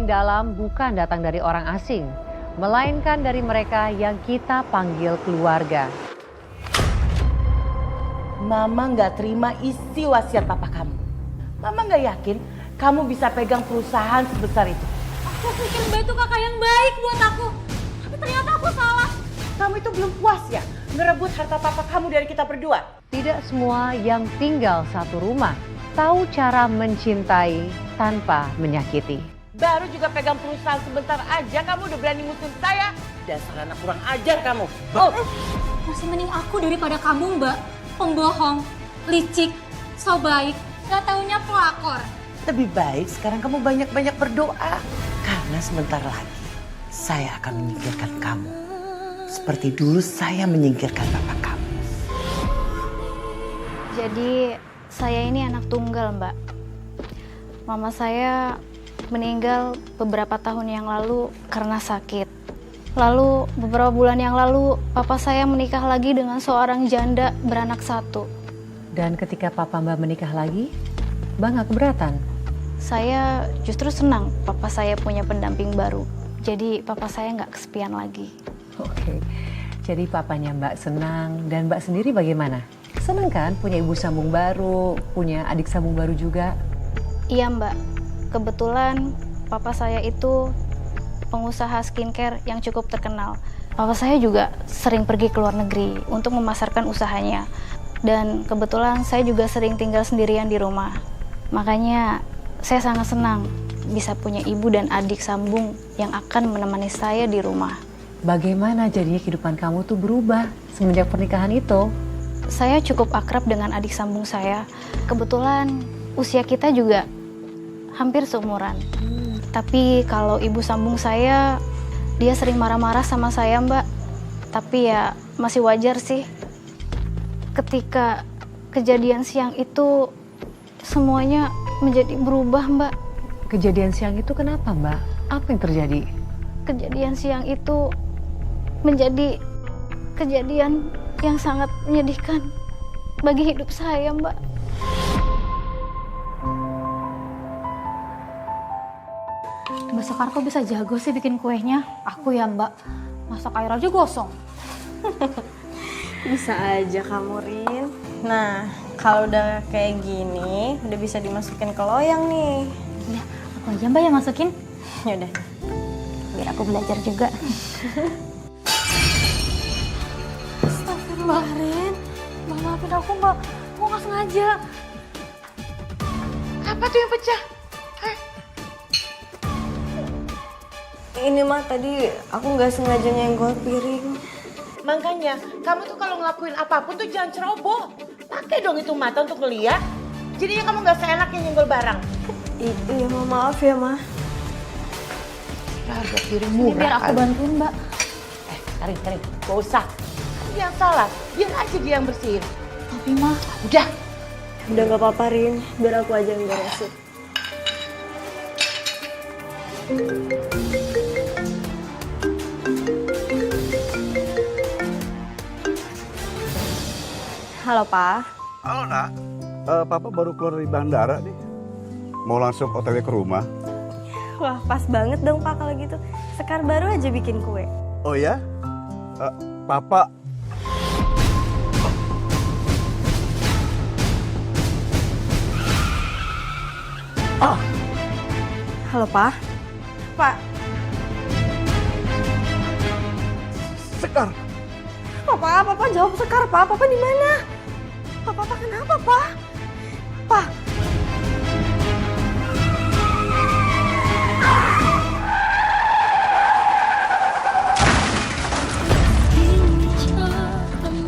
paling dalam bukan datang dari orang asing, melainkan dari mereka yang kita panggil keluarga. Mama nggak terima isi wasiat papa kamu. Mama nggak yakin kamu bisa pegang perusahaan sebesar itu. Aku pikir Mbak itu kakak yang baik buat aku. Tapi ternyata aku salah. Kamu itu belum puas ya ngerebut harta papa kamu dari kita berdua? Tidak semua yang tinggal satu rumah tahu cara mencintai tanpa menyakiti. Baru juga pegang perusahaan sebentar aja kamu udah berani musuhin saya. Dasar anak kurang ajar kamu. Masih mending aku daripada kamu, Mbak. Pembohong, licik, so baik, gak taunya pelakor. Lebih baik sekarang kamu banyak-banyak berdoa. Karena sebentar lagi saya akan menyingkirkan kamu. Seperti dulu saya menyingkirkan bapak kamu. Jadi saya ini anak tunggal, Mbak. Mama saya meninggal beberapa tahun yang lalu karena sakit. Lalu beberapa bulan yang lalu papa saya menikah lagi dengan seorang janda beranak satu. Dan ketika papa Mbak menikah lagi, Mbak nggak keberatan? Saya justru senang papa saya punya pendamping baru. Jadi papa saya nggak kesepian lagi. Oke, jadi papanya Mbak senang dan Mbak sendiri bagaimana? Senang kan punya ibu sambung baru, punya adik sambung baru juga? Iya, Mbak. Kebetulan papa saya itu pengusaha skincare yang cukup terkenal. Papa saya juga sering pergi ke luar negeri untuk memasarkan usahanya. Dan kebetulan saya juga sering tinggal sendirian di rumah. Makanya saya sangat senang bisa punya ibu dan adik sambung yang akan menemani saya di rumah. Bagaimana jadinya kehidupan kamu tuh berubah semenjak pernikahan itu? Saya cukup akrab dengan adik sambung saya. Kebetulan usia kita juga hampir seumuran. Tapi kalau ibu sambung saya, dia sering marah-marah sama saya, Mbak. Tapi ya masih wajar sih. Ketika kejadian siang itu semuanya menjadi berubah, Mbak. Kejadian siang itu kenapa, Mbak? Apa yang terjadi? Kejadian siang itu menjadi kejadian yang sangat menyedihkan bagi hidup saya, Mbak. Mbak Sekar kok bisa jago sih bikin kuenya? Aku ya, Mbak. Masak air aja gosong. Bisa aja kamu, Rin. Nah, kalau udah kayak gini, udah bisa dimasukin ke loyang nih. Ya, aku aja Mbak yang masukin. Yaudah. Biar aku belajar juga. Astagfirullah, Rin. Mbak, maafin aku, Mbak. Aku nggak sengaja. Apa tuh yang pecah? Ini mah tadi aku nggak sengaja nyenggol piring. Makanya kamu tuh kalau ngelakuin apapun tuh jangan ceroboh. Pakai dong itu mata untuk ngeliat. Jadinya kamu nggak seenaknya nyenggol barang. Iya, Ma, maaf ya, Ma. Harga piring Ini murah. biar aku bantuin, Mbak. Karin, gak usah. Yang salah, biar aja dia yang bersihin. Tapi, Ma, Udah. Udah nggak apa-apa, Rin. Biar aku aja yang beresin. Halo, Pak. Halo nak, Papa baru keluar dari bandara nih. Mau langsung OTW ke rumah. Wah, pas banget dong, Pak, kalau gitu. Sekar baru aja bikin kue. Oh ya? Papa... Halo, Pak. Pak, Sekar! Papa jawab Sekar, Pak. Papa di mana? Papa kenapa, Pak? Pak.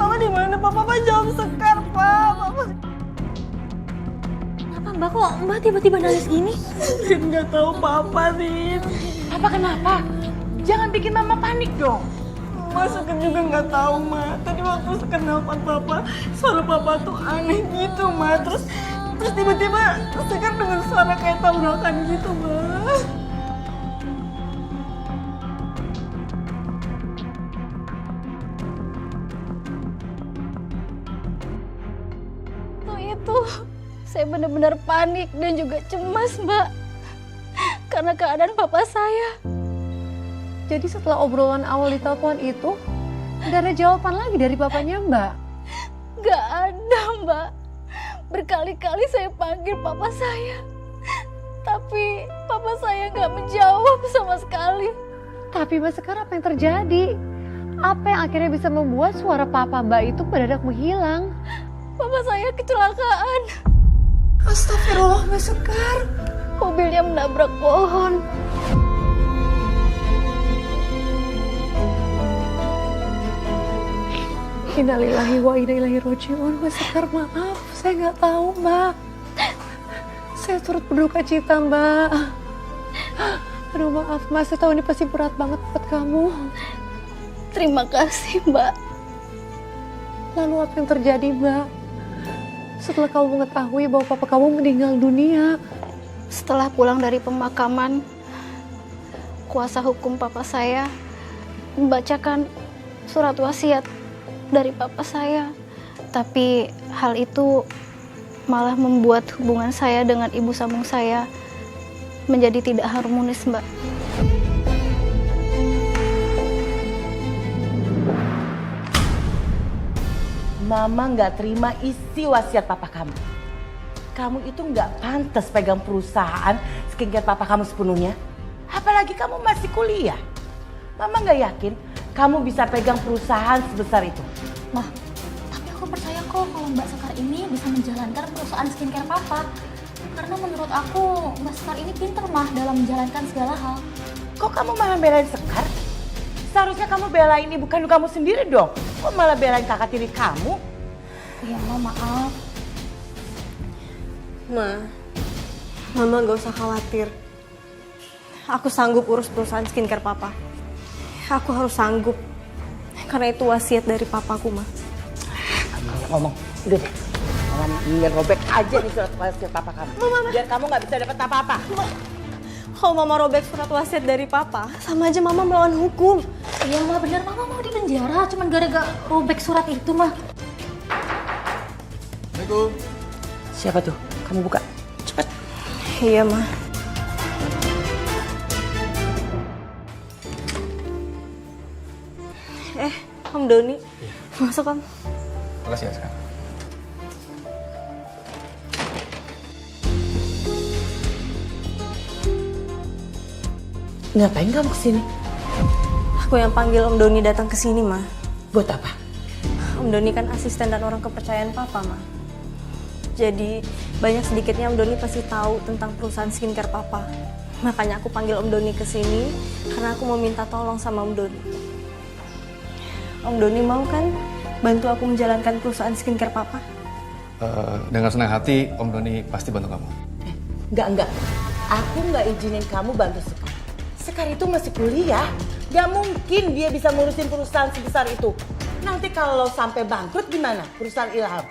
Papa di mana, Pak? Papa jawab Sekar, Pak. Papa kenapa Mbak kok Mbak tiba-tiba nangis gini? Rin nggak tahu Papa, Rin. Apa kenapa? Jangan bikin mama panik dong. Ma, Sekar juga nggak tahu, Ma. Tadi waktu Sekar nelfon Papa, suara Papa tuh aneh gitu, Ma. Terus tiba-tiba Sekar dengar suara kayak tabrakan gitu, Ma. Waktu itu saya benar-benar panik dan juga cemas, Mbak. karena keadaan papa saya. Jadi setelah obrolan awal di telepon itu, nggak ada jawaban lagi dari papanya Mbak? Gak ada, Mbak. Berkali-kali saya panggil papa saya, tapi papa saya gak menjawab sama sekali. Tapi Mbak, sekarang apa yang terjadi? Apa yang akhirnya bisa membuat suara papa Mbak itu mendadak menghilang? Papa saya kecelakaan. Astagfirullah, Mbak Sekar. Mobilnya menabrak pohon. Innalillahi wa inna ilaihi raji'un. Mbak Sekar, maaf, saya nggak tahu Mbak. Saya turut berduka cita Mbak. Aduh maaf Mbak, saya tahu ini pasti berat banget buat kamu. Terima kasih, Mbak. Lalu apa yang terjadi Mbak? Setelah kamu mengetahui bahwa papa kamu meninggal dunia. Setelah pulang dari pemakaman, kuasa hukum papa saya membacakan surat wasiat dari papa saya. Tapi hal itu malah membuat hubungan saya dengan ibu sambung saya menjadi tidak harmonis, Mbak. Mama nggak terima isi wasiat papa kamu. Kamu itu nggak pantas pegang perusahaan skincare papa kamu sepenuhnya. Apalagi kamu masih kuliah. Mama nggak yakin kamu bisa pegang perusahaan sebesar itu. Mah, tapi aku percaya kok kalau Mbak Sekar ini bisa menjalankan perusahaan skincare papa. Karena menurut aku Mbak Sekar ini pinter mah dalam menjalankan segala hal. Kok kamu malah belain Sekar? Seharusnya kamu belain ibu kandung kamu sendiri dong. Kok malah belain kakak tiri kamu? Iya, Ma, maaf. Mama gak usah khawatir. Aku sanggup urus perusahaan skincare papa. Aku harus sanggup. Karena itu wasiat dari papaku, Ma. Ngomong, udah deh. Mama ingin robek aja nih surat wasiat papa kamu. Biar kamu nggak bisa dapat apa-apa. Kalau Mama robek surat wasiat dari papa, sama aja Mama melawan hukum. Iya, Ma, bener. Mama mau di penjara cuman gara-gara robek surat itu, Ma. Assalamualaikum. Siapa tuh? Kamu buka. Cepet. Iya, Ma. Om Doni. Masuk, Om. Makasih ya sekarang. Ngapain kamu kesini? Aku yang panggil Om Doni datang ke sini, Ma. Buat apa? Om Doni kan asisten dan orang kepercayaan Papa, Ma. Jadi banyak sedikitnya Om Doni pasti tahu tentang perusahaan skincare Papa. Makanya aku panggil Om Doni ke sini karena aku mau minta tolong sama Om Doni. Om Doni mau kan bantu aku menjalankan perusahaan skincare Papa? Dengan senang hati, Om Doni pasti bantu kamu. Enggak. Aku nggak izinin kamu bantu Sekar. Sekar itu masih kuliah. Gak mungkin dia bisa ngurusin perusahaan sebesar itu. Nanti kalau sampai bangkrut gimana perusahaan Ilham?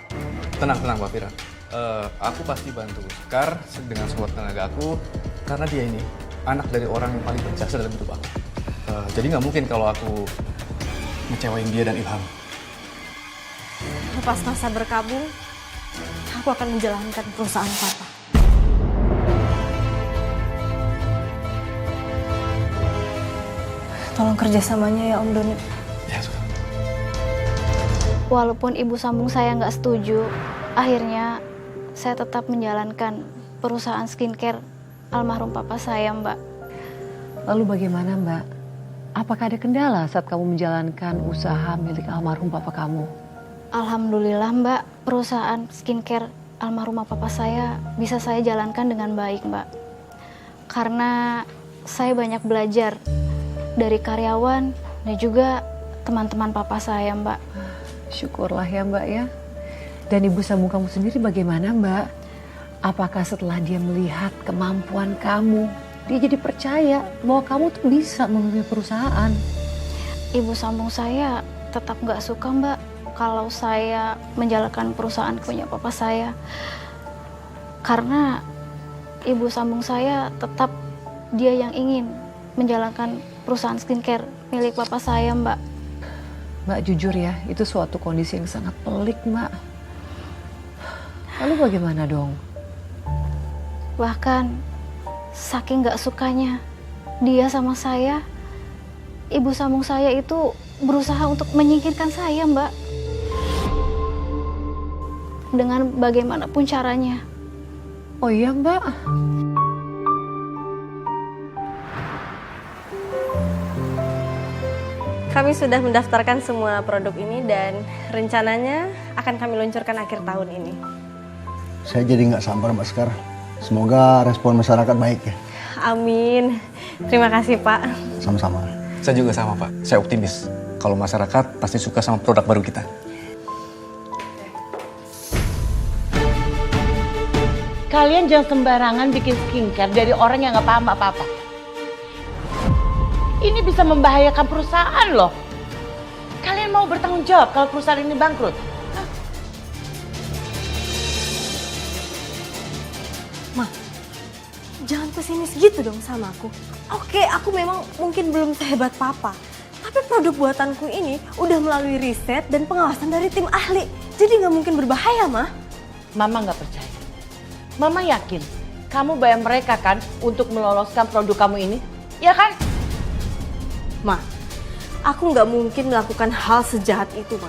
Tenang, Mbak Fira. Aku pasti bantu Sekar dengan sekuat tenaga aku, karena dia ini anak dari orang yang paling berjasa dalam hidup aku. Jadi nggak mungkin kalau aku ngecewain dia dan Ilham. Lepas masa berkabung, aku akan menjalankan perusahaan Papa. Tolong kerjasamanya ya Om Doni. Ya, sudah. Walaupun ibu sambung saya nggak setuju, akhirnya saya tetap menjalankan perusahaan skincare almarhum papa saya, Mbak. Lalu bagaimana Mbak? Apakah ada kendala saat kamu menjalankan usaha milik almarhum papa kamu? Alhamdulillah, Mbak, perusahaan skincare almarhum papa saya bisa saya jalankan dengan baik, Mbak. Karena saya banyak belajar dari karyawan dan juga teman-teman papa saya, Mbak. Syukurlah ya Mbak ya. Dan ibu sambung kamu sendiri bagaimana Mbak? Apakah setelah dia melihat kemampuan kamu, dia jadi percaya bahwa kamu tuh bisa memimpin perusahaan? Ibu sambung saya tetap nggak suka, Mbak, kalau saya menjalankan perusahaan punya papa saya. Karena ibu sambung saya tetap dia yang ingin menjalankan perusahaan skincare milik papa saya, Mbak. Mbak jujur ya, itu suatu kondisi yang sangat pelik Mbak. Lalu bagaimana dong? Bahkan saking gak sukanya dia sama saya, ibu sambung saya itu berusaha untuk menyingkirkan saya, Mbak. Dengan bagaimanapun caranya. Oh iya, Mbak. Kami sudah mendaftarkan semua produk ini dan rencananya akan kami luncurkan akhir tahun ini. Saya jadi nggak sabar Mbak Sekar. Semoga respon masyarakat baik ya. Amin. Terima kasih, Pak. Sama-sama. Saya juga sama, Pak. Saya optimis kalau masyarakat pasti suka sama produk baru kita. Kalian jangan sembarangan bikin skincare dari orang yang nggak paham apa-apa. Ini bisa membahayakan perusahaan loh. Kalian mau bertanggung jawab kalau perusahaan ini bangkrut? Jangan pesimis gitu dong sama aku. Oke, aku memang mungkin belum sehebat papa. Tapi produk buatanku ini udah melalui riset dan pengawasan dari tim ahli. Jadi nggak mungkin berbahaya, Mah. Mama nggak percaya. Mama yakin kamu bayar mereka kan untuk meloloskan produk kamu ini? Ya kan? Ma, aku nggak mungkin melakukan hal sejahat itu, Ma.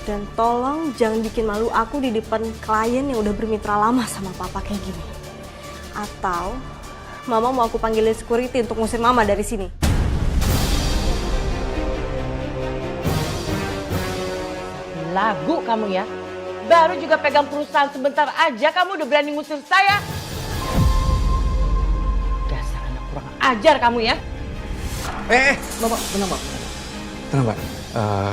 Dan tolong jangan bikin malu aku di depan klien yang udah bermitra lama sama papa kayak gini. Atau Mama mau aku panggilin security untuk ngusir Mama dari sini. Lagu kamu ya. Baru juga pegang perusahaan sebentar aja kamu udah berani ngusir saya. Dasar anak kurang ajar kamu ya. Mbak, tenang, Mbak. Tenang, Mbak.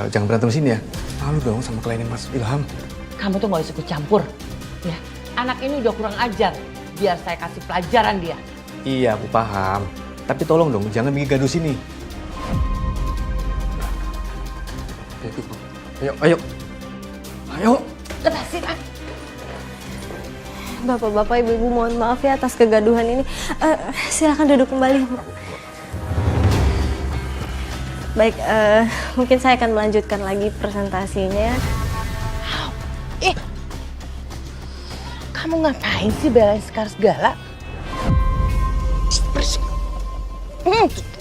Jangan berantem sini ya. Malu dong sama kliennya Mas Ilham. Kamu tuh mau ikut campur. Ya, anak ini udah kurang ajar. Biar saya kasih pelajaran dia. Iya, aku paham. Tapi tolong dong, jangan bikin gaduh sini. Ayo. Lepasin, ah. Bapak-bapak, ibu-ibu mohon maaf ya atas kegaduhan ini. Silakan duduk kembali. Baik, mungkin saya akan melanjutkan lagi presentasinya. Kamu ngapain sih belain Sekar segala?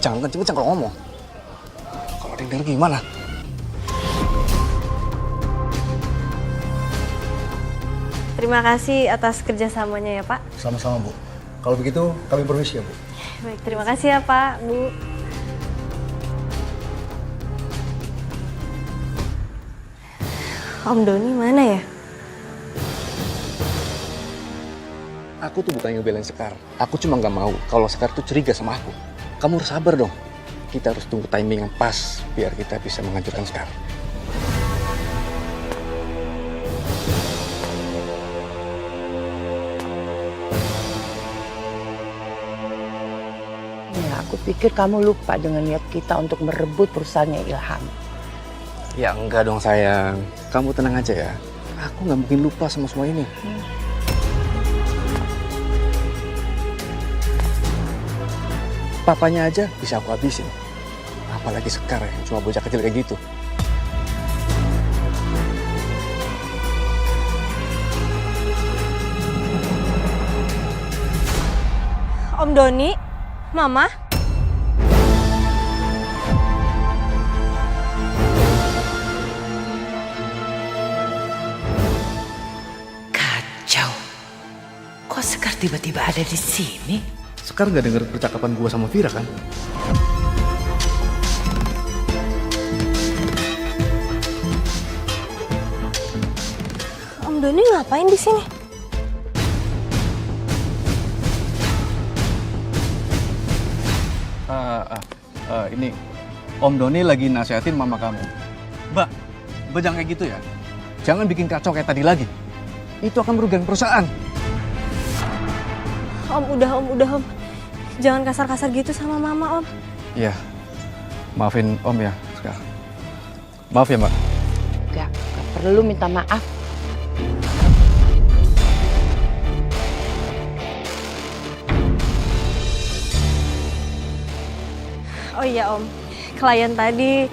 Jangan kenceng-kenceng kalau ngomong. Kalau ada yang denger gimana? Terima kasih atas kerjasamanya ya Pak. Sama-sama Bu. Kalau begitu kami permisi ya Bu. Baik, terima kasih ya Pak, Bu. Om Doni mana ya? Aku tuh bukan yang belain Sekar. Aku cuma nggak mau kalau Sekar tuh curiga sama aku. Kamu harus sabar dong. Kita harus tunggu timing yang pas biar kita bisa menghancurkan Sekar. Ya, aku pikir kamu lupa dengan niat kita untuk merebut perusahaannya Ilham. Ya enggak dong sayang. Kamu tenang aja ya. Aku nggak mungkin lupa sama semua ini. Papanya aja bisa aku habisin. Apalagi Sekar ya, cuma bocah kecil kayak gitu. Om Doni, Mama. Kacau. Kok Sekar tiba-tiba ada di sini? Sekar nggak denger percakapan gua sama Vira kan? Om Doni ngapain di sini? Ini Om Doni lagi nasihatin mama kamu. Mbak jangan kayak gitu ya. Jangan bikin kacau kayak tadi lagi. Itu akan merugikan perusahaan. Om, udah Om. Jangan kasar-kasar gitu sama Mama, Om. Iya. Maafin Om ya, Sekar. Maaf ya, Mbak. Gak perlu minta maaf. Oh iya Om, klien tadi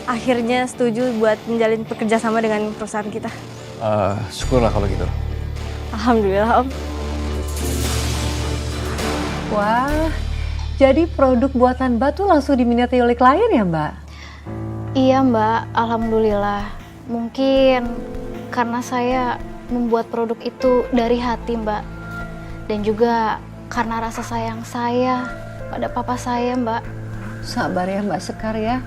akhirnya setuju buat menjalin pekerjasama dengan perusahaan kita. Syukurlah kalau gitu. Alhamdulillah Om. Wah, jadi produk buatan Mbak tuh langsung diminati oleh klien ya Mbak? Iya Mbak, alhamdulillah. Mungkin karena saya membuat produk itu dari hati Mbak. Dan juga karena rasa sayang saya pada papa saya Mbak. Sabar ya Mbak Sekar ya.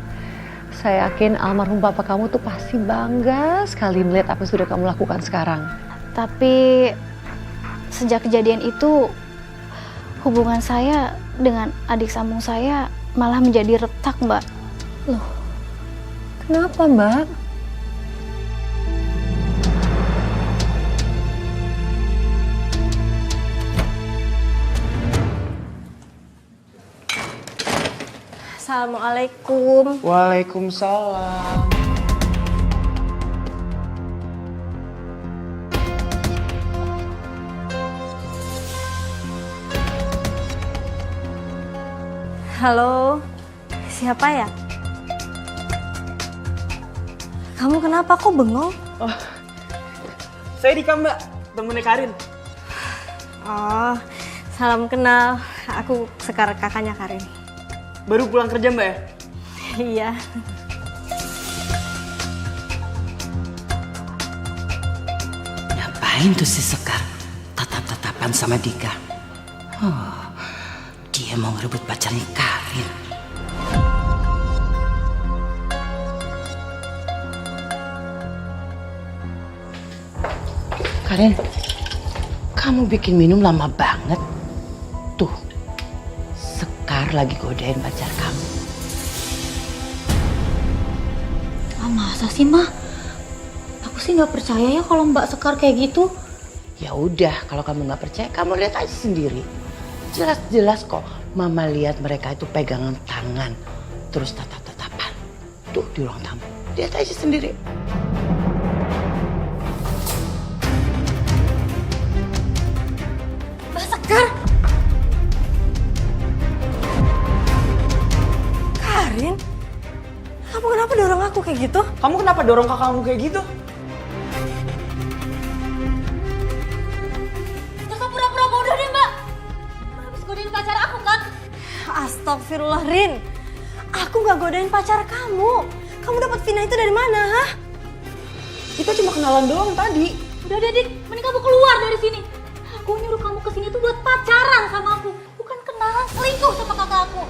Saya yakin almarhum papa kamu tuh pasti bangga sekali melihat apa yang sudah kamu lakukan sekarang. Tapi sejak kejadian itu hubungan saya dengan adik sambung saya malah menjadi retak Mbak. Loh, kenapa Mbak? Assalamualaikum. Waalaikumsalam. Halo, siapa ya? Kamu kenapa kok bengong? Saya Dika Mbak, temennya Karin. Oh, salam kenal. Aku Sekar, kakaknya Karin. Baru pulang kerja Mbak ya? Iya. Ngapain tuh si Sekar tatap-tatapan sama Dika? Oh, dia mau ngerebut pacarnya Karin. Karin, kamu bikin minum lama banget. Tuh, Sekar lagi godain pacar kamu. Masa sih mah? Aku sih nggak percaya ya kalau Mbak Sekar kayak gitu. Ya udah, kalau kamu nggak percaya, kamu lihat aja sendiri. Jelas-jelas kok, Mama lihat mereka itu pegangan tangan, terus tatap-tatapan. Tuh di ruang tamu, lihat aja sendiri. Mbak Sekar! Karin? Kamu kenapa dorong aku kayak gitu? Kamu kenapa dorong kakakmu kayak gitu? Kakak pura-pura bodoh deh Mbak. Habis godain pacar aku kan? Astagfirullah, Rin. Aku nggak godain pacar kamu. Kamu dapat Vina itu dari mana, hah? Kita cuma kenalan doang tadi. Udah deh Dik, mending kamu keluar dari sini. Aku nyuruh kamu kesini tuh buat pacaran sama aku, bukan kenalan selingkuh sama kakak aku.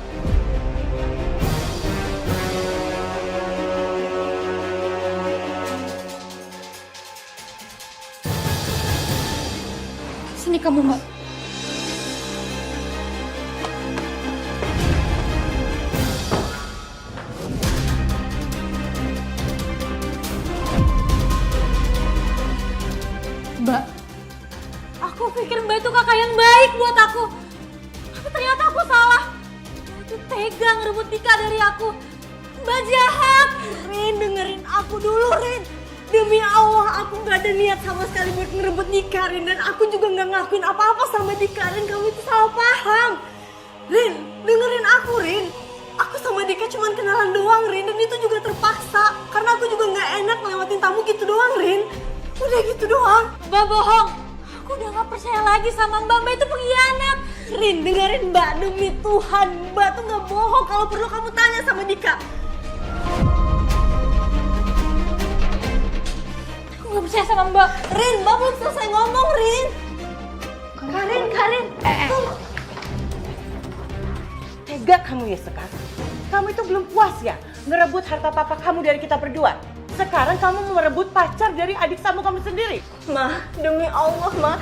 Sini kamu Mbak. Mbak, aku pikir Mbak itu kakak yang baik buat aku. Tapi ternyata aku salah. Mbak itu tega ngerebut Dika dari aku. Mbak jahat. Rin, dengerin aku dulu, Rin. Demi Allah, aku gak ada niat sama sekali buat ngerebut Dika, Rin. Dan aku juga gak ngakuin apa-apa sama Dika, Rin. Kamu itu salah paham. Rin, dengerin aku, Rin. Aku sama Dika cuma kenalan doang, Rin. Dan itu juga terpaksa. Karena aku juga gak enak ngelewatin tamu gitu doang, Rin. Udah gitu doang. Mbak bohong. Aku udah gak percaya lagi sama Mbak. Mbak itu pengkhianat. Rin, dengerin Mbak. Demi Tuhan, Mbak tuh gak bohong. Kalau perlu kamu tanya sama Dika. Aku gak percaya sama Mbak. Rin, Mbak belum selesai ngomong, Rin. Karin. Tega kamu ya Sekar. Kamu itu belum puas ya ngerebut harta papa kamu dari kita berdua. Sekarang kamu mau merebut pacar dari adik sambung kamu sendiri. Ma, demi Allah, Ma.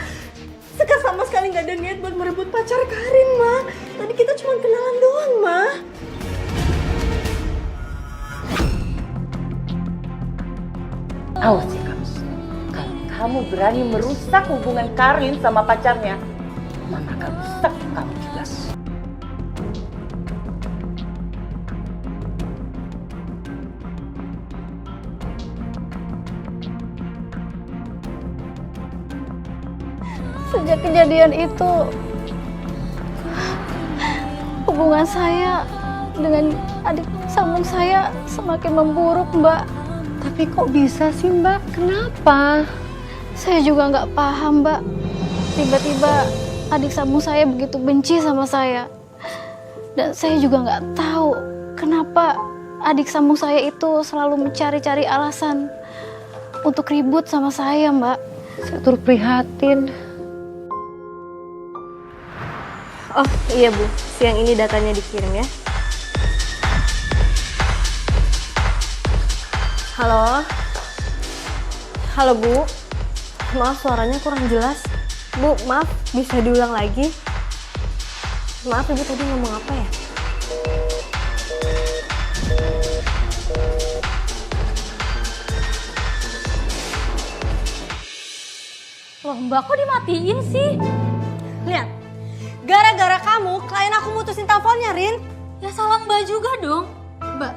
Sekar sama sekali gak ada niat buat merebut pacar Karin, Ma. Tadi kita cuma kenalan doang, Ma. Awas ya kamu. Kalau kamu berani merusak hubungan Karin sama pacarnya, Mama akan rusak kamu juga. Sejak kejadian itu, hubungan saya dengan adik sambung saya semakin memburuk, Mbak. Tapi kok bisa sih Mbak? Kenapa? Saya juga nggak paham, Mbak. Tiba-tiba adik sambung saya begitu benci sama saya. Dan saya juga nggak tahu kenapa adik sambung saya itu selalu mencari-cari alasan untuk ribut sama saya, Mbak. Saya turut prihatin. Oh iya Bu, siang ini datanya dikirim ya. Halo? Halo Bu, maaf suaranya kurang jelas. Bu, maaf bisa diulang lagi? Maaf Ibu tadi ngomong apa ya? Loh Mbak, kok dimatiin sih? Lihat, gara-gara kamu klien aku mutusin teleponnya, Rin. Ya salah Mbak juga dong. Mbak,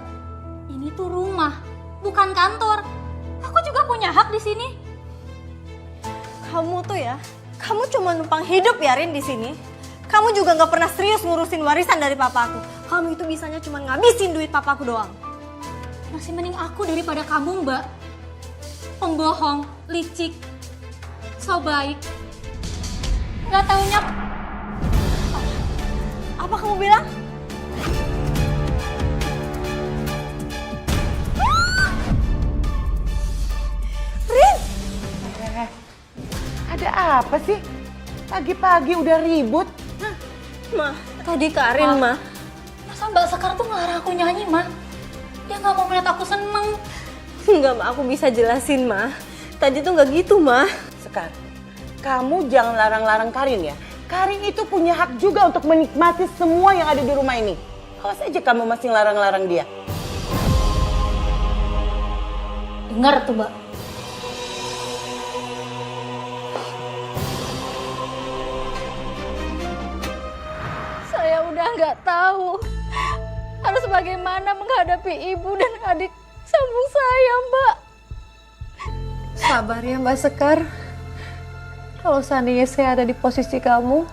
ini tuh rumah, bukan kantor. Aku juga punya hak di sini. Kamu tuh ya, kamu cuma numpang hidup ya Rin di sini. Kamu juga nggak pernah serius ngurusin warisan dari papaku. Kamu itu bisanya cuma ngabisin duit papaku doang. Masih mending aku daripada kamu Mbak. Pembohong, licik, so baik. Gak taunya. Apa kamu bilang? Rin! Ada apa sih? Pagi-pagi udah ribut. Ma, tadi Karin, Ma. Masa Mbak Sekar tuh ngelarang aku nyanyi, Ma? Dia gak mau melihat aku seneng. Enggak, Ma, aku bisa jelasin, Ma. Tadi tuh nggak gitu, Ma. Sekar, kamu jangan larang-larang Karin ya. Karin itu punya hak juga untuk menikmati semua yang ada di rumah ini. Awas aja kamu masih larang-larang dia. Dengar tuh, Mbak. Saya udah nggak tahu harus bagaimana menghadapi ibu dan adik sambung saya, Mbak. Sabar ya Mbak Sekar. Kalau seandainya saya ada di posisi kamu,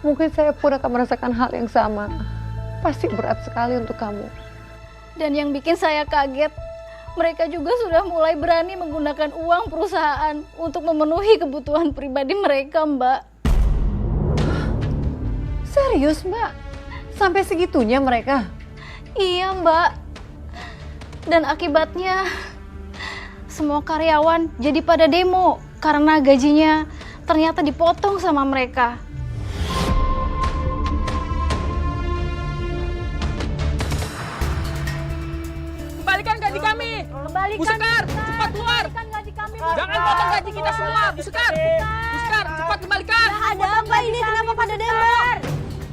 mungkin saya pun akan merasakan hal yang sama. Pasti berat sekali untuk kamu. Dan yang bikin saya kaget, mereka juga sudah mulai berani menggunakan uang perusahaan untuk memenuhi kebutuhan pribadi mereka, Mbak. Serius Mbak? Sampai segitunya mereka? Iya, Mbak. Dan akibatnya semua karyawan jadi pada demo karena gajinya ternyata dipotong sama mereka. Kembalikan gaji kami. Kembalikan. Bu Sekar, cepat keluar. Gaji kami. Jangan potong gaji kita semua, Bu Sekar. Bu Sekar, cepat kembalikan. Ada apa ini? Kenapa pada demo?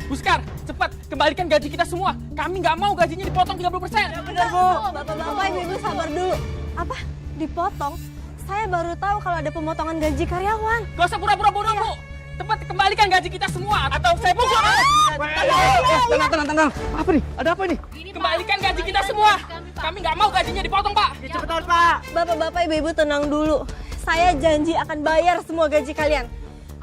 Bu Sekar, cepat kembalikan gaji kita semua. Kami nggak mau gajinya dipotong 30%. Benar, Bu. Bapak-bapak, ibu sabar dulu. Apa? Dipotong? Saya baru tahu kalau ada pemotongan gaji karyawan. Gak usah pura-pura bodoh, Bu. Cepat kembalikan gaji kita semua atau saya pukul. Tenang. Apa nih? Ada apa nih? Kembalikan gaji kita semua. Kami nggak mau gajinya dipotong, Pak. Cepetan, Pak. Bapak-bapak, ibu-ibu tenang dulu. Saya janji akan bayar semua gaji kalian.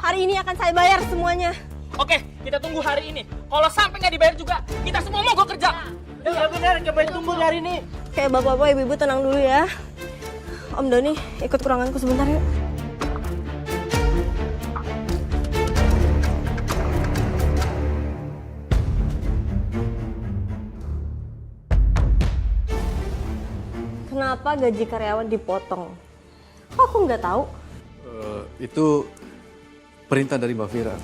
Hari ini akan saya bayar semuanya. Oke, kita tunggu hari ini. Kalau sampai nggak dibayar juga, kita semua mau kerja. Ya benar, coba tunggu hari ini. Oke, bapak-bapak, ibu-ibu tenang dulu ya. Om Doni, ikut ke ruanganku sebentar yuk. Kenapa gaji karyawan dipotong? Kok aku nggak tahu? Itu perintah dari Mbak Fira.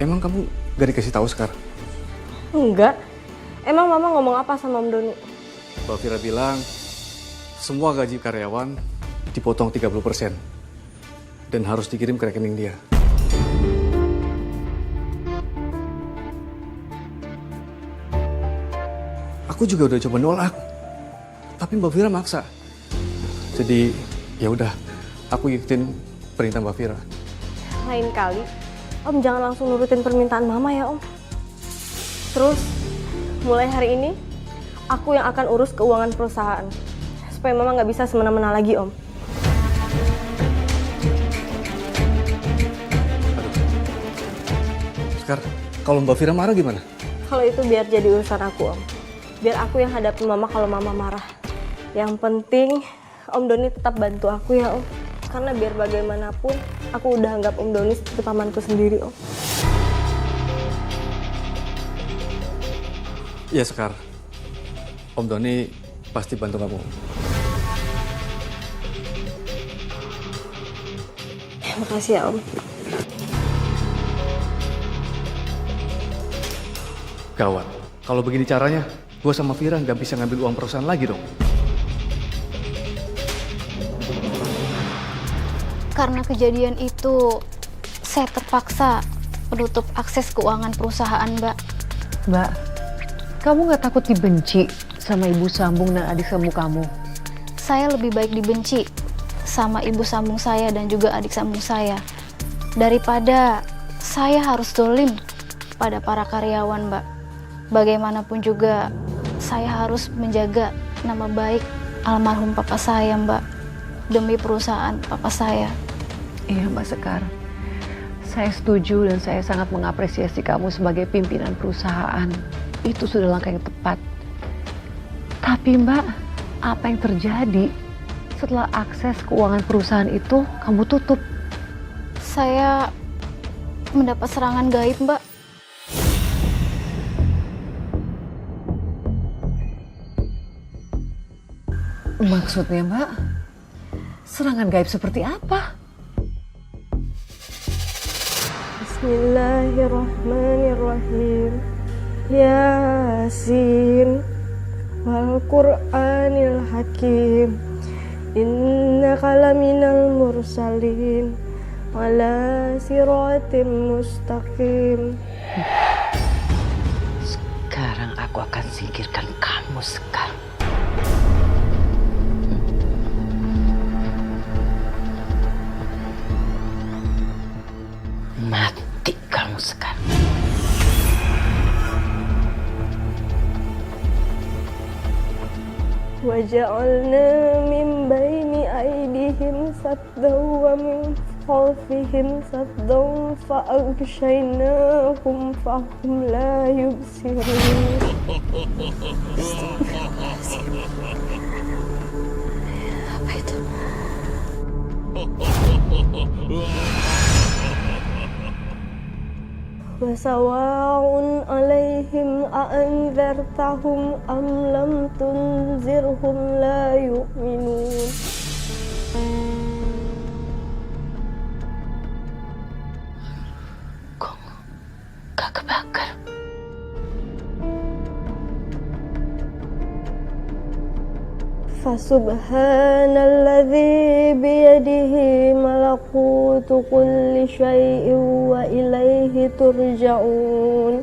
Emang kamu gak dikasih tahu sekarang? Enggak. Emang mama ngomong apa sama Om Doni? Mbak Fira bilang semua gaji karyawan dipotong 30% dan harus dikirim ke rekening dia. Aku juga udah coba nolak, tapi Mbak Fira maksa. Jadi ya udah, aku ikutin perintah Mbak Fira. Lain kali, Om jangan langsung nurutin permintaan mama ya Om. Terus, mulai hari ini, aku yang akan urus keuangan perusahaan. Supaya mama nggak bisa semena-mena lagi Om. Sekarang, kalau Mbak Fira marah gimana? Kalau itu biar jadi urusan aku Om. Biar aku yang hadapin mama kalau mama marah. Yang penting Om Doni tetap bantu aku ya Om. Karena biar bagaimanapun, aku udah anggap Om Doni seperti pamanku sendiri, Om. Iya Sekar, Om Doni pasti bantu kamu. Makasih ya, Om. Gawat, kalau begini caranya, gue sama Vira nggak bisa ngambil uang perusahaan lagi dong. Karena kejadian itu, saya terpaksa menutup akses keuangan perusahaan, Mbak. Mbak, kamu nggak takut dibenci sama ibu sambung dan adik sambung kamu? Saya lebih baik dibenci sama ibu sambung saya dan juga adik sambung saya daripada saya harus dolim pada para karyawan, Mbak. Bagaimanapun juga saya harus menjaga nama baik almarhum papa saya, Mbak, demi perusahaan papa saya. Iya Mbak Sekar, saya setuju dan saya sangat mengapresiasi kamu sebagai pimpinan perusahaan. Itu sudah langkah yang tepat. Tapi Mbak, apa yang terjadi setelah akses keuangan perusahaan itu kamu tutup? Saya mendapat serangan gaib, Mbak. Maksudnya Mbak, serangan gaib seperti apa? Bismillahirrahmanirrahim. Yasin wal Qur'anil Hakim. Innaka laminal mursalin ala siratim mustaqim. Sekarang aku akan singkirkan kamu, Sekar. Mati kamu, Sekar. وجعلنا من بين أيديهم سدا ومن خلفهم سدا فأغشيناهم فهم لا يبصرون. Apa itu? وسواء عليهم أأنذرتهم أم لم تنذرهم لا يؤمنون. Kok gak kebakar? فسبحان الذي بيده ملكوت كل شيء وإليه ترجعون.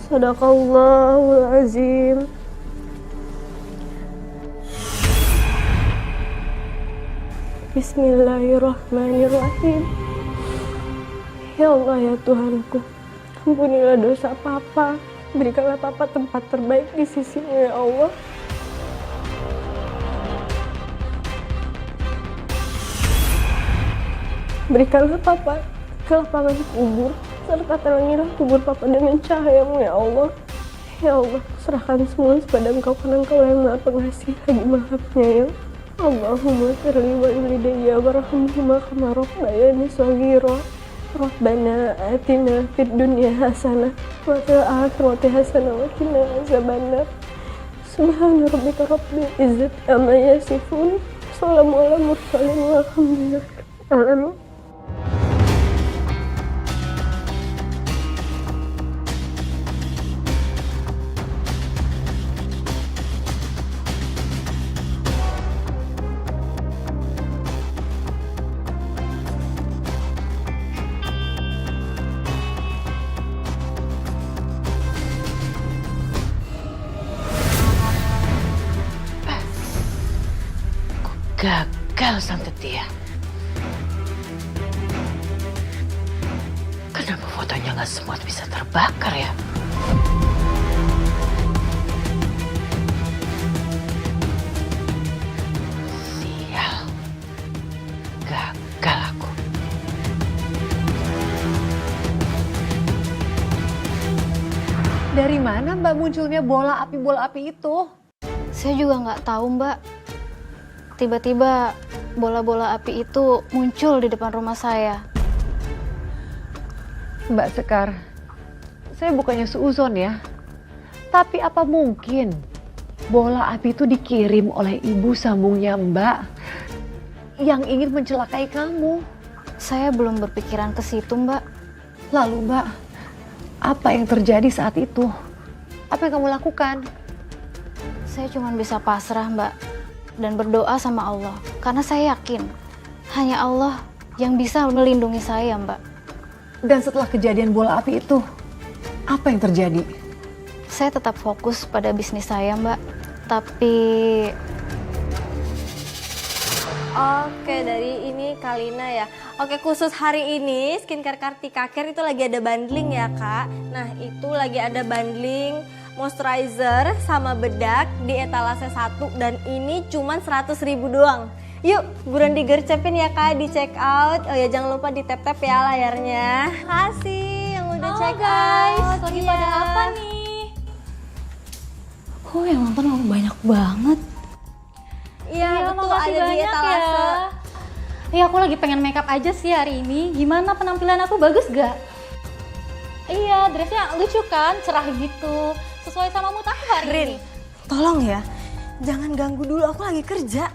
صدق الله العظيم. Bismillahirrahmanirrahim. Ya Allah, ya Tuhanku, ampunilah dosa Papa. Berikanlah Papa tempat terbaik di sisi-Mu, ya Allah. Berikanlah Papa kelapangan kubur, serta terangilah kubur Papa dengan cahaya-Mu, ya Allah. Ya Allah, serahkan semua kepada Engkau, karena Engkau yang Maha Pengasih lagi Maha Penyayang. Allahumma firli wa walidayya warhamhuma kama rabbayani shaghira. Rabbana atina fid dunya hasanah wa fil akhirati hasanah wa qina azabannar. Subhana rabbika rabbil izzati amma yasifun. Wassalamu ala mursalin walhamdulillahi rabbil alamin. Gagal Sang Tetia. Kenapa fotonya nggak semua bisa terbakar ya? Sial. Gagal aku. Dari mana Mbak munculnya bola api itu? Saya juga nggak tahu, Mbak. Tiba-tiba bola-bola api itu muncul di depan rumah saya. Mbak Sekar, saya bukannya suuzon ya. Tapi apa mungkin bola api itu dikirim oleh ibu sambungnya Mbak yang ingin mencelakai kamu? Saya belum berpikiran ke situ, Mbak. Lalu Mbak, apa yang terjadi saat itu? Apa yang kamu lakukan? Saya cuma bisa pasrah, Mbak, dan berdoa sama Allah. Karena saya yakin hanya Allah yang bisa melindungi saya, Mbak. Dan setelah kejadian bola api itu, apa yang terjadi? Saya tetap fokus pada bisnis saya, Mbak. Tapi Oke, dari ini Kalina ya. Oke, khusus hari ini skincare Kartika Care itu lagi ada bundling ya Kak. Nah itu lagi ada bundling moisturizer sama bedak di etalase 1 dan ini cuman 100.000 doang. Yuk, buruan digercepin ya Kak, di check out. Oh ya jangan lupa di tap-tap ya layarnya. Makasih yang udah check out. Lagi Iya. pada apa nih? Kok yang nonton banyak banget? Iya, betul makasih ada di banyak etalase. ya. Iya, aku lagi pengen makeup aja sih hari ini. Gimana penampilan aku, bagus gak? Iya, dressnya lucu kan, cerah gitu. Sesuai sama mood aku hari Rin, ini. tolong ya, jangan ganggu dulu, aku lagi kerja.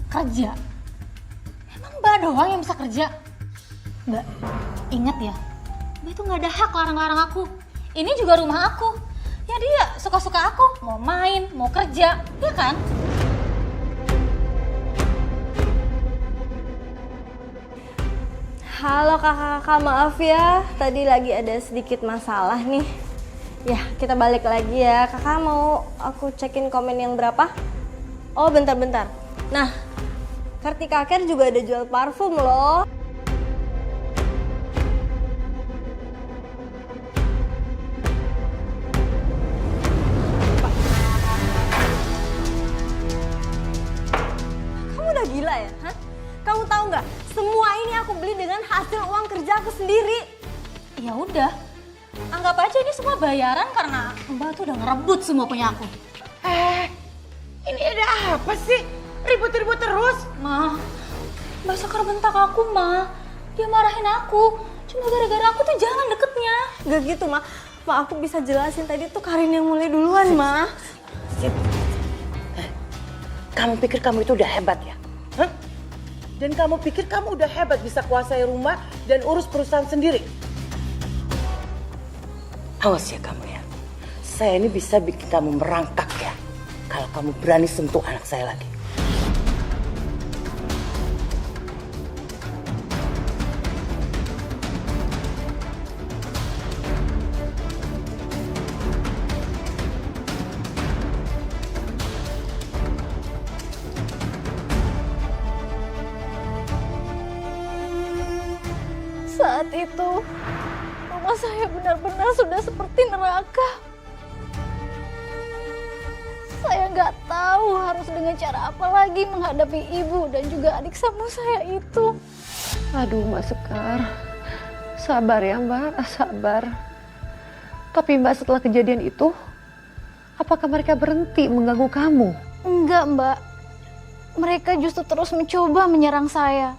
Kerja? Emang Mbak doang yang bisa kerja? Mbak, ingat ya, Mbak itu gak ada hak larang-larang aku. Ini juga rumah aku. Ya dia suka-suka aku, mau main, mau kerja, ya kan? Halo kakak-kakak, maaf ya, tadi lagi ada sedikit masalah nih. Ya, kita balik lagi ya. Kakak mau aku cekin komen yang berapa? Oh, bentar-bentar. Nah, Kartika Care juga ada jual parfum loh. Kamu udah gila ya? Hah? Kamu tahu nggak? Semua ini aku beli dengan hasil uang kerja aku sendiri. Ya udah, anggap aja ini semua bayaran karena Mbak tuh udah ngerebut semua punya aku. Ini ada apa sih? Ribut-ribut terus. Ma, Mbak Sekar bentak aku, Ma. Dia marahin aku. Cuma gara-gara aku tuh jangan deketnya. Gak gitu, Ma. Ma, aku bisa jelasin tadi tuh Karin yang mulai duluan, Ma. Kamu pikir kamu itu udah hebat ya? Hah? Dan kamu pikir kamu udah hebat bisa kuasai rumah dan urus perusahaan sendiri? Awas ya kamu ya. Saya ini bisa bikin kamu merangkak ya. Kalau kamu berani sentuh anak saya lagi. saat itu rumah saya benar-benar sudah seperti neraka. Saya nggak tahu harus dengan cara apa lagi menghadapi ibu dan juga adik sambung saya itu. Aduh Mbak Sekar, sabar ya Mbak, sabar. Tapi Mbak setelah kejadian itu, apakah mereka berhenti mengganggu kamu? Enggak, Mbak. Mereka justru terus mencoba menyerang saya.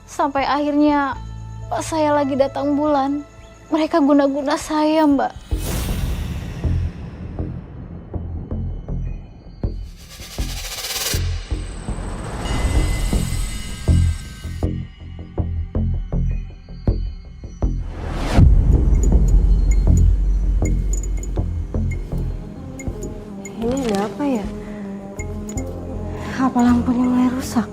Sampai akhirnya pas saya lagi datang bulan, mereka guna-guna saya, Mbak. Ini ada apa ya? Apa lampunya mulai rusak?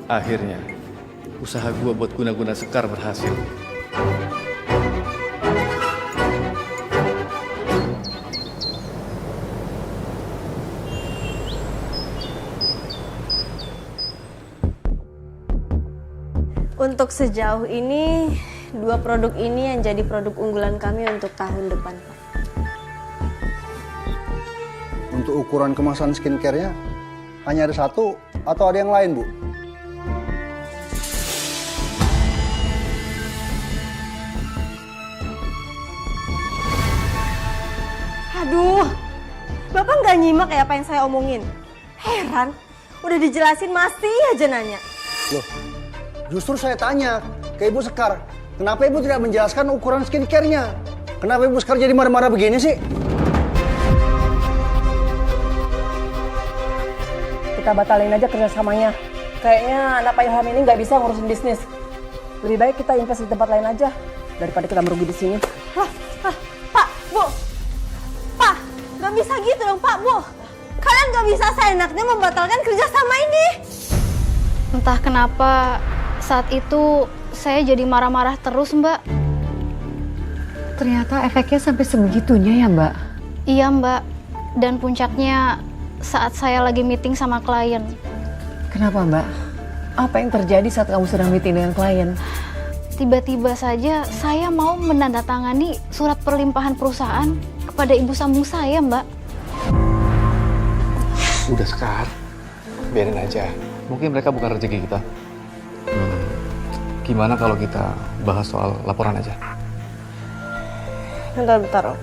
Akhirnya, usaha gue buat guna-guna Sekar berhasil. Untuk sejauh ini, 2 produk ini yang jadi produk unggulan kami untuk tahun depan, Pak. Untuk ukuran kemasan skincare-nya hanya ada 1 atau ada yang lain, Bu? Aduh, Bapak nggak nyimak ya apa yang saya omongin? Heran, udah dijelasin masih aja nanya. Loh, justru saya tanya ke Ibu Sekar, kenapa Ibu tidak menjelaskan ukuran skincare-nya? Kenapa Ibu Sekar jadi marah-marah begini sih? Kita batalin aja kerjasamanya. Kayaknya anak Pak Ilham ini nggak bisa ngurusin bisnis. Lebih baik kita invest di tempat lain aja daripada kita merugi di sini. Pak, Bu, Pak, nggak bisa gitu dong, Pak, Bu. Kalian nggak bisa seenaknya membatalkan kerjasama ini. Entah kenapa saat itu saya jadi marah-marah terus, Mbak. Ternyata efeknya sampai sebegitunya ya, Mbak? Iya, Mbak. Dan puncaknya saat saya lagi meeting sama klien. Kenapa, Mbak? Apa yang terjadi saat kamu sedang meeting dengan klien? Tiba-tiba saja saya mau menandatangani surat perlimpahan perusahaan kepada ibu sambung saya, Mbak. Udah Sekar, biarin aja. Mungkin mereka bukan rezeki kita. Gimana kalau kita bahas soal laporan aja? Bentar, Om.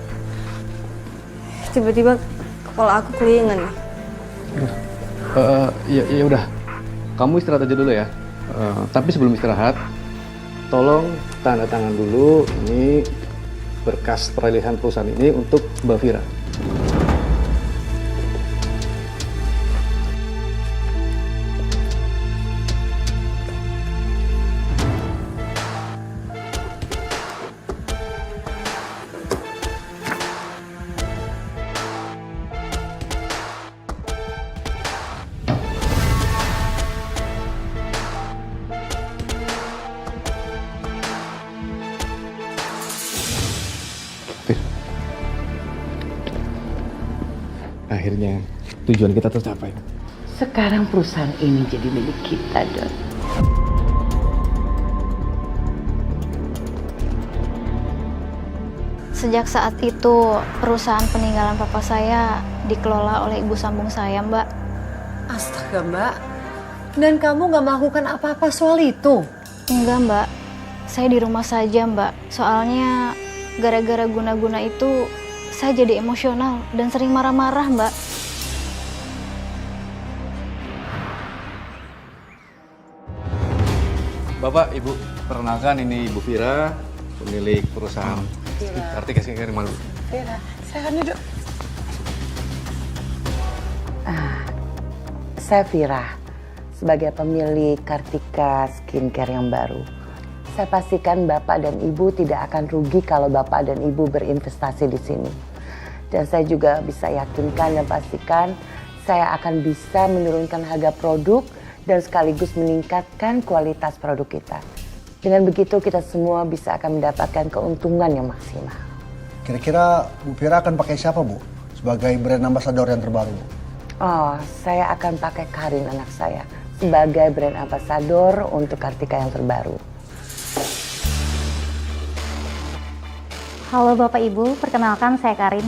Tiba-tiba kepala aku kelingan nih. Ya udah, kamu istirahat aja dulu ya. Tapi sebelum istirahat, tolong tanda tangan dulu ini berkas peralihan perusahaan ini untuk Mbak Vira. Akhirnya tujuan kita tercapai. Sekarang perusahaan ini jadi milik kita, Don. Sejak saat itu, perusahaan peninggalan papa saya dikelola oleh ibu sambung saya, Mbak. Astaga, Mbak. Dan kamu nggak melakukan apa-apa soal itu? Enggak, Mbak. Saya di rumah saja, Mbak. Soalnya gara-gara guna-guna itu saya jadi emosional dan sering marah-marah, Mbak. Bapak, Ibu, perkenalkan ini Ibu Vira, pemilik perusahaan Kartika Skincare Malu. Vira, silakan duduk. Saya Vira, sebagai pemilik Kartika Skincare yang baru. Saya pastikan Bapak dan Ibu tidak akan rugi kalau Bapak dan Ibu berinvestasi di sini. Dan saya juga bisa yakinkan dan pastikan saya akan bisa menurunkan harga produk dan sekaligus meningkatkan kualitas produk kita. Dengan begitu kita semua bisa akan mendapatkan keuntungan yang maksimal. Kira-kira Bu Vira akan pakai siapa, Bu? Sebagai brand ambassador yang terbaru, Bu? Oh, saya akan pakai Karin anak saya sebagai brand ambassador untuk Kartika yang terbaru. Halo Bapak Ibu, perkenalkan saya Karin.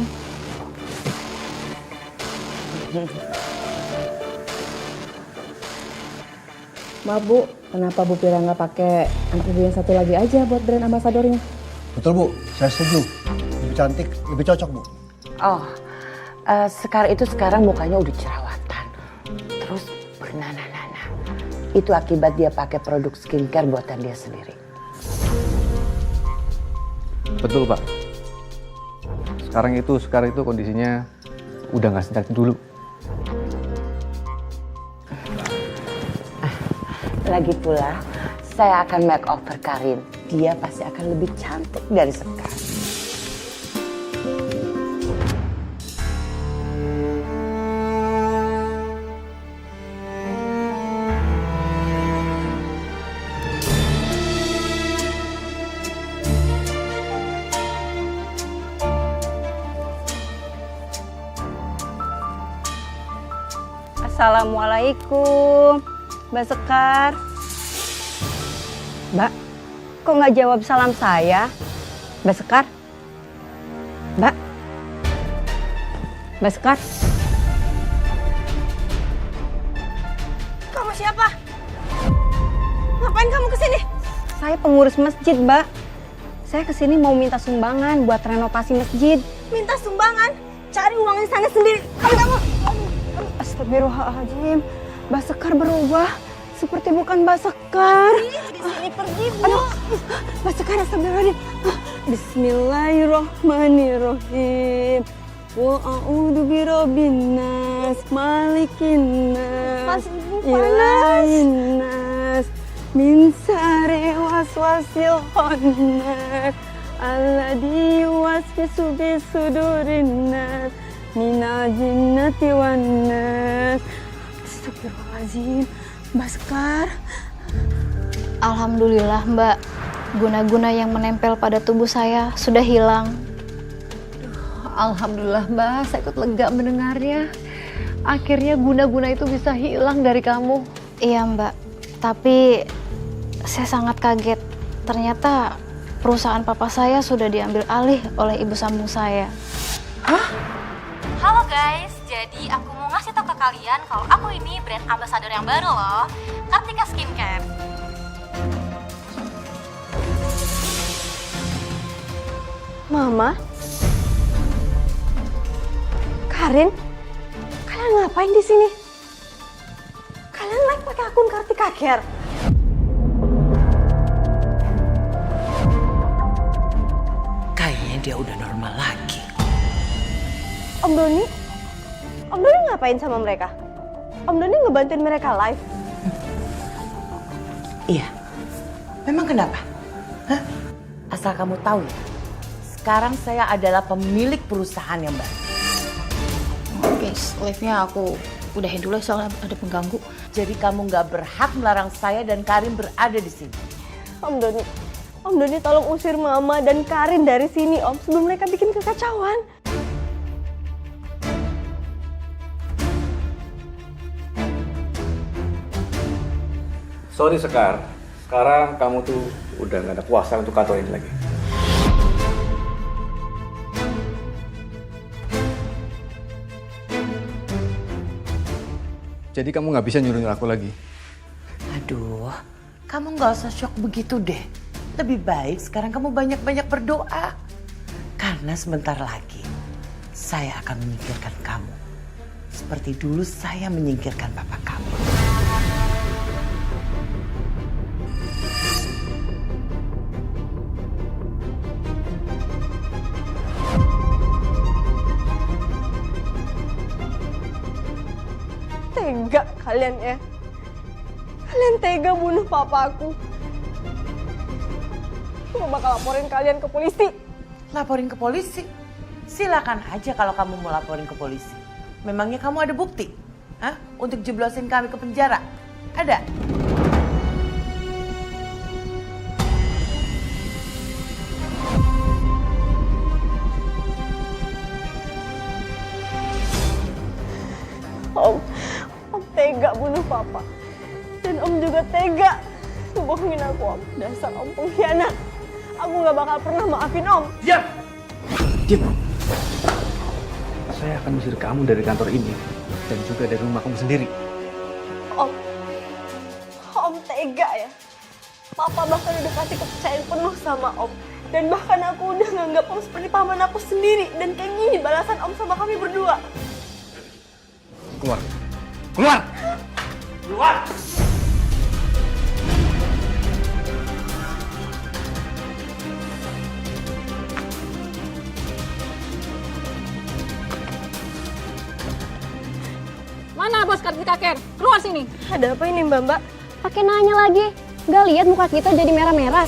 Maaf Bu, kenapa Bu Vira nggak pakai anak ibu yang satu lagi aja buat brand ambasadornya? Betul, Bu. Saya setuju. Lebih cantik, lebih cocok, Bu. Oh, Sekar itu sekarang mukanya udah jerawatan, terus bernanah-nanah. Itu akibat dia pakai produk skincare buatan dia sendiri. Betul, Pak. Sekarang itu kondisinya udah nggak secantik dulu. Lagi pula, saya akan makeover Karin. Dia pasti akan lebih cantik dari Sekar. Assalamualaikum. Mbak Sekar. Mbak, kok nggak jawab salam saya? Mbak Sekar? Mbak? Mbak Sekar? Kamu siapa? Ngapain kamu kesini? Saya pengurus masjid, Mbak. Saya kesini mau minta sumbangan buat renovasi masjid. Minta sumbangan? Cari uangnya sana sendiri. Kamu. Astagfirullahaladzim. Mbak Sekar berubah. Seperti bukan Mbak Sekar. Di sini pergi, Bu. Aduh, Mbak Sekar, astagfirullahaladzim. Bismillahirrahmanirrahim. Wa a'udzu birabbin nas, malikin nas, ilahin nas, min syarri waswasil khannas, alladzi yuwaswisu fi sudurin nas, minal jinnati wan nas. Astagfirullahaladzim. Mbak Sekar. Alhamdulillah Mbak, guna-guna yang menempel pada tubuh saya sudah hilang. Alhamdulillah Mbak, saya ikut lega mendengarnya. Akhirnya guna-guna itu bisa hilang dari kamu. Iya Mbak, tapi saya sangat kaget. Ternyata perusahaan papa saya sudah diambil alih oleh ibu sambung saya. Halo guys, jadi aku mau ngasih tau ke kalian kalau aku ini brand ambassador yang baru loh, Kartika Skincare. Mama? Karin? Kalian ngapain di sini? Kalian like pakai akun Kartika Care? Kayaknya dia udah normal lagi. Om Doni? Om Doni ngapain sama mereka? Om Doni ngebantuin mereka live? Iya. Memang kenapa? Hah? Asal kamu tahu ya, sekarang saya adalah pemilik perusahaan yang baru. Guys, live-nya aku udahin dulu soalnya ada pengganggu. Jadi kamu nggak berhak melarang saya dan Karin berada di sini. Om Doni tolong usir Mama dan Karin dari sini Om, sebelum mereka bikin kekacauan. Sorry Sekar, sekarang kamu tuh udah gak ada kuasa untuk kantor ini lagi. Jadi kamu nggak bisa nyuruh aku lagi. Aduh, kamu nggak usah shock begitu deh. Lebih baik sekarang kamu banyak-banyak berdoa. Karena sebentar lagi saya akan menyingkirkan kamu. Seperti dulu saya menyingkirkan papa kamu. Tega kalian ya. Kalian tega bunuh papaku. Aku bakal laporin kalian ke polisi. Laporin ke polisi? Silakan aja kalau kamu mau laporin ke polisi. Memangnya kamu ada bukti? Hah? Untuk jeblosin kami ke penjara? Ada? Om tega bunuh papa. Dan Om juga tega bohongin aku, Om. Dasar Om pengkhianat. Aku gak bakal pernah maafin Om. Diam! Diam! Saya akan usir kamu dari kantor ini dan juga dari rumah kamu sendiri. Om tega ya. Papa bahkan udah kasih kepercayaan penuh sama Om. Dan bahkan aku udah nganggap Om seperti paman aku sendiri. Dan kayak gini balasan Om sama kami berdua. Keluar. Keluar! Keluar! Mana bos Kartika Care? Keluar sini. Ada apa ini Mbak? Pakai nanya lagi. Gak lihat muka kita jadi merah-merah.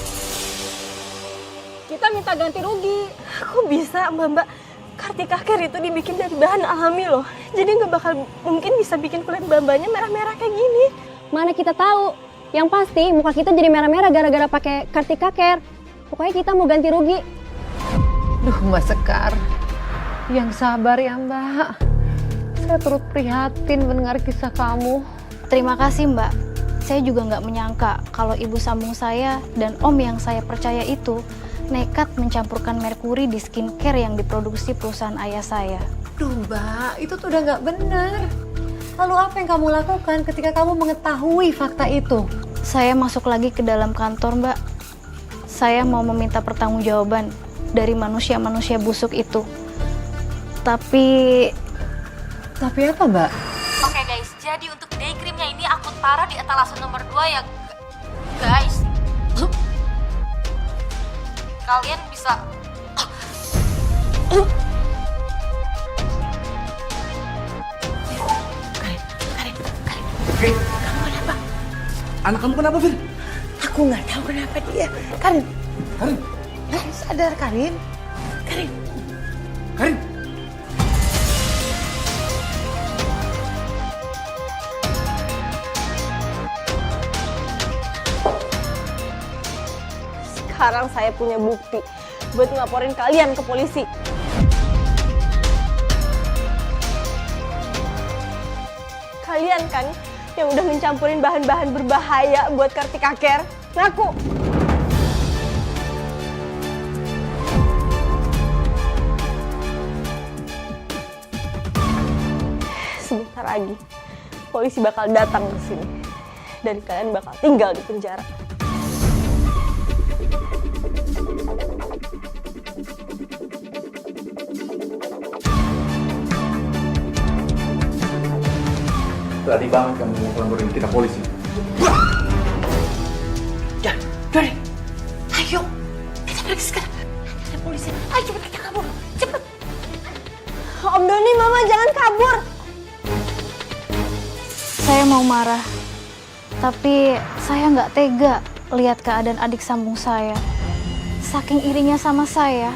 Kita minta ganti rugi. Kok bisa Mbak? Kartika Care itu dibikin dari bahan alami loh. Jadi nggak bakal mungkin bisa bikin kulit Mbak-Mbaknya merah-merah kayak gini. Mana kita tahu. Yang pasti muka kita jadi merah-merah gara-gara pakai Kartika Care. Pokoknya kita mau ganti rugi. Duh Mbak Sekar, yang sabar ya Mbak. Saya turut prihatin mendengar kisah kamu. Terima kasih Mbak. Saya juga nggak menyangka kalau ibu sambung saya dan om yang saya percaya itu nekat mencampurkan merkuri di skincare yang diproduksi perusahaan ayah saya. Duh Mbak, itu tuh udah nggak benar. Lalu apa yang kamu lakukan ketika kamu mengetahui fakta itu? Saya masuk lagi ke dalam kantor Mbak. Saya mau meminta pertanggungjawaban dari manusia-manusia busuk itu. Tapi apa Mbak? Oke guys, jadi untuk day creamnya ini aku taruh di etalase nomor 2 ya guys. Kalian bisa Karin, kamu kenapa? Anak kamu kenapa, Fir? Aku nggak tahu kenapa dia. Karin, Karin, Karin sadar Karin. Karin, Karin. Sekarang saya punya bukti buat ngelaporin kalian ke polisi. Kalian kan yang udah mencampurin bahan-bahan berbahaya buat Kartika Care. Ngaku. Sebentar lagi polisi bakal datang ke sini dan kalian bakal tinggal di penjara. Berani banget kamu mau laporin kita polisi. ya, Dori, ayo kita pergi sekarang. Ada polisi. Ayo cepet kita kabur, cepet. Om Doni, Mama jangan kabur. saya mau marah. Tapi saya nggak tega lihat keadaan adik sambung saya. Saking irinya sama saya,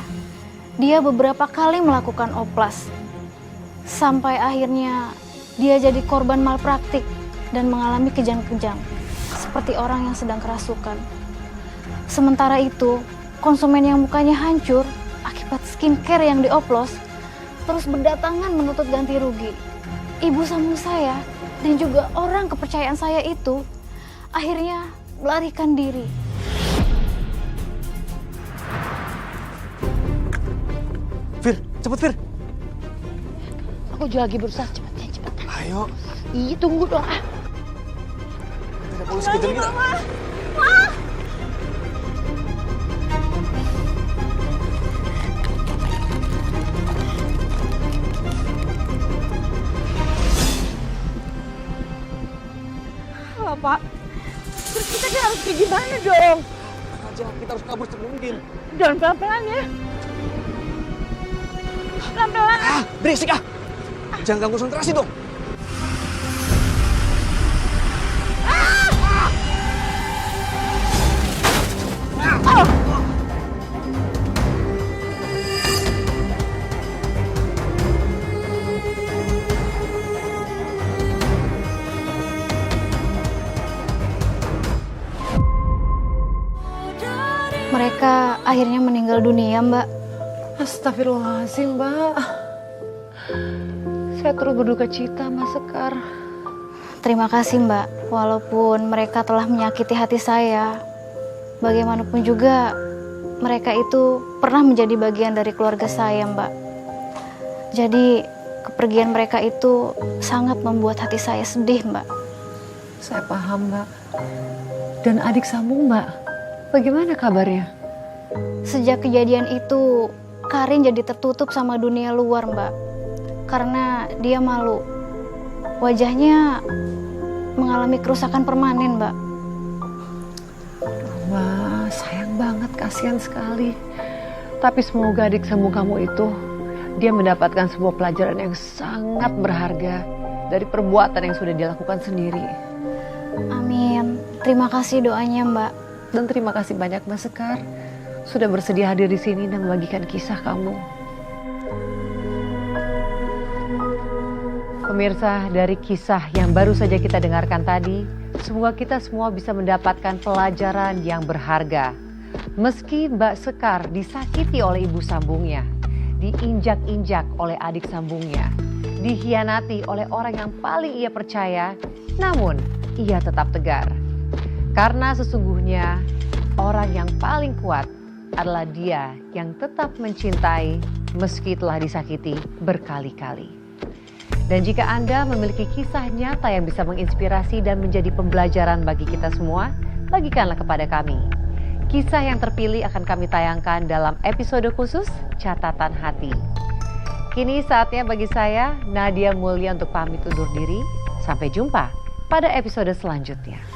dia beberapa kali melakukan oplas. Sampai akhirnya dia jadi korban malpraktik dan mengalami kejang-kejang, seperti orang yang sedang kerasukan. Sementara itu, konsumen yang mukanya hancur akibat skincare yang dioplos, terus berdatangan menuntut ganti rugi. Ibu sambung saya dan juga orang kepercayaan saya itu akhirnya melarikan diri. Fir, cepet Fir. Aku juga lagi berusaha cepet. Ayo. Ih, tunggu dong ah. Ada polisi kejar kita. Pak, terus kita harus pergi gimana dong? Aja, kita harus kabur sebelum mungkin. Jangan pelan-pelan ya. Pelan-pelan. Ah, berisik ah. Jangan ganggu konsentrasi dong. Mereka akhirnya meninggal dunia, Mbak. Astagfirullahaladzim, Mbak. Saya turut berduka cita, Mas Sekar. Terima kasih, Mbak. Walaupun mereka telah menyakiti hati saya, bagaimanapun juga mereka itu pernah menjadi bagian dari keluarga saya, Mbak. Jadi kepergian mereka itu sangat membuat hati saya sedih, Mbak. Saya paham, Mbak. Dan adik sambung, Mbak. Bagaimana kabarnya? Sejak kejadian itu, Karin jadi tertutup sama dunia luar, Mbak. Karena dia malu. Wajahnya mengalami kerusakan permanen, Mbak. Mbak, sayang banget, kasihan sekali. Tapi semoga adik sambung kamu itu, dia mendapatkan sebuah pelajaran yang sangat berharga dari perbuatan yang sudah dilakukan sendiri. Amin. Terima kasih doanya, Mbak. Dan terima kasih banyak, Mas Sekar, sudah bersedia hadir di sini dan membagikan kisah kamu. Pemirsa, dari kisah yang baru saja kita dengarkan tadi, semoga kita semua bisa mendapatkan pelajaran yang berharga. Meski Mbak Sekar disakiti oleh ibu sambungnya, diinjak-injak oleh adik sambungnya, dikhianati oleh orang yang paling ia percaya, namun ia tetap tegar. Karena sesungguhnya orang yang paling kuat adalah dia yang tetap mencintai meski telah disakiti berkali-kali. Dan jika Anda memiliki kisah nyata yang bisa menginspirasi dan menjadi pembelajaran bagi kita semua, bagikanlah kepada kami. Kisah yang terpilih akan kami tayangkan dalam episode khusus Catatan Hati. Kini saatnya bagi saya, Nadia Mulya, untuk pamit undur diri. Sampai jumpa pada episode selanjutnya.